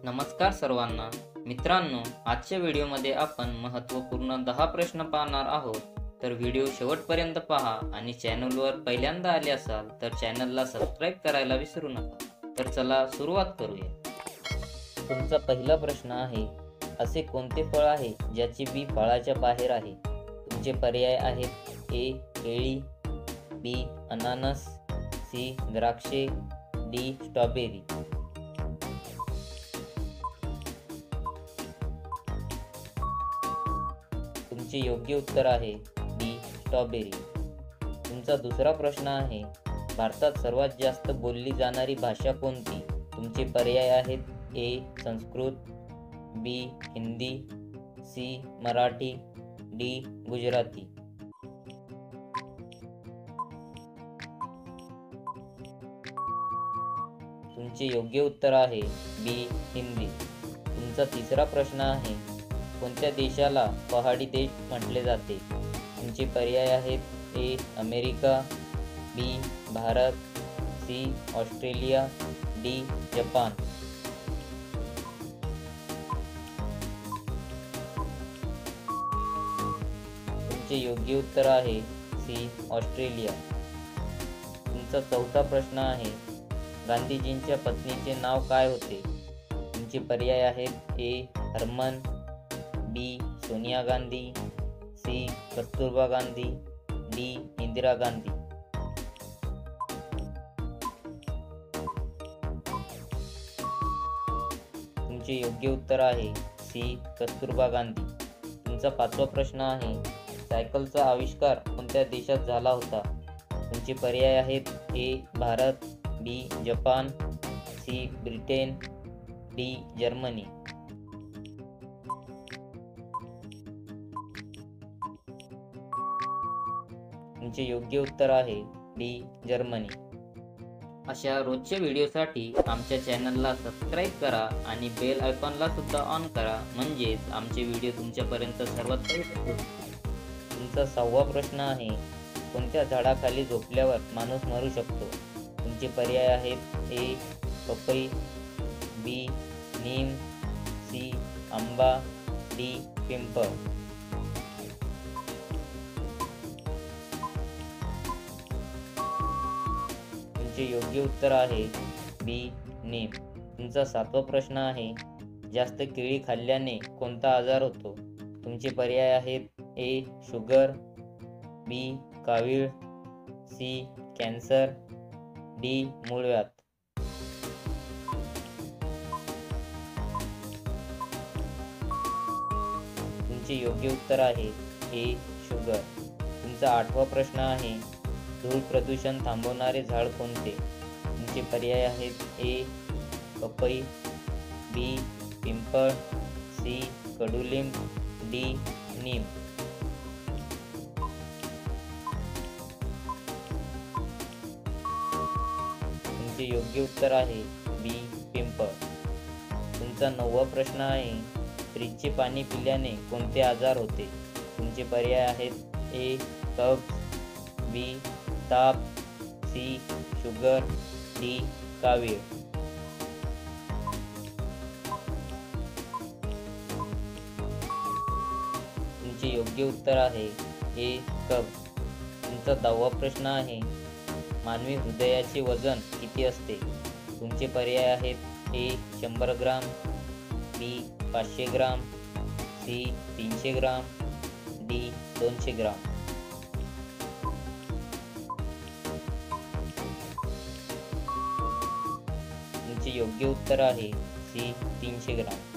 नमस्कार सर्वांना मित्रांनो, आजच्या व्हिडिओमध्ये आपण महत्त्वपूर्ण 10 प्रश्न पाहणार आहोत. तर व्हिडिओ शेवटपर्यंत पहा आणि चॅनलवर पहिल्यांदा आले असाल तर चॅनलला सबस्क्राईब करायला विसरू नका. तर चला सुरुवात करूया. तुमचा पहिला प्रश्न आहे, असे कोणते फळ आहे ज्याची बी फळाच्या बाहेर आहे? तुमचे पर्याय आहेत ए केळी, बी अननस, सी द्राक्षे, डी स्ट्रॉबेरी. तुमचे योग्य उत्तर आहे डी स्ट्रॉबेरी. तुमचा दुसरा प्रश्न आहे, भारतात सर्वात जास्त बोलली जाणारी भाषा कोणती? तुमचे पर्याय आहेत ए संस्कृत, बी हिंदी, सी मराठी, डी गुजराती. तुमचे योग्य उत्तर आहे बी हिंदी. तुमचा तिसरा प्रश्न आहे, कोणत्या देशाला पहाडी देश म्हटले जाते? तुमचे पर्याय आहेत A America, B Bharat, C Australia, D Japan. तुमचे योग्य उत्तर आहे सी ऑस्ट्रेलिया. तुमचा चौथा प्रश्न आहे, गांधीजींच्या पत्नीचे नाव काय होते? तुमचे पर्याय आहेत ए हरमन, बी सोनिया गांधी, सी कस्तुरबा गांधी, डी इंदिरा गांधी. तुमचे योग्य उत्तर आहे सी कस्तुरबा गांधी. तुमचा पाचवा प्रश्न आहे, सायकलचा आविष्कार कोणत्या देशात झाला होता? तुमचे पर्याय आहेत A Bharat, B Japan, C Britain, D Germany. तुमचे योग्य उत्तर आहे डी जर्मनी. अशा रोजच्या व्हिडिओसाठी आमच्या चॅनलला सबस्क्राईब करा आणि बेल आयकॉनला सुद्धा ऑन करा, म्हणजेच आमचे व्हिडिओ तुमच्यापर्यंत सर्वात पहिले पोहोचतील. तुमचा सहावा प्रश्न आहे, कोणत्या झाडाखाली झोपल्यावर माणूस मरू शकतो? तुमचे पर्याय आहेत ए पपई, बी नीम, सी आंबा, डी पिंपळ. तुमचे योग्य उत्तर आहे बी नीम. तुमचा सातवा प्रश्न आहे, जास्त केळी खाल्ल्याने कोणता आजार होतो? तुमचे पर्याय आहेत ए शुगर, बी कावीळ, सी कॅन्सर, डी मूळव्याध. तुमचे योग्य उत्तर आहे ए शुगर. तुमचा आठवा प्रश्न आहे, धूळ प्रदूषण थांबवणारे झाड कोणते? तुमचे पर्याय आहेत ए पपई, बी पिंपळ, सी कडुलिंब, डी नीम. तुमचे योग्य उत्तर आहे बी पिंपळ. तुमचा नववा प्रश्न आहे, फ्रीजचे पाणी पिल्याने कोणते आजार होते? तुमचे पर्याय आहेत ए कफ, बी ताप, सी शुगर, डी कावीळ. तुमचे योग्य उत्तर आहे ए कफ. तुमचा 10वा प्रश्न आहे, मानवी हृदयाचे वजन किती असते? तुमचे पर्याय आहेत ए 100 ग्राम, बी 500 ग्राम, सी 300 ग्राम, डी 200 ग्राम. तुमचे योग्य उत्तर आहे सी 300 ग्राम.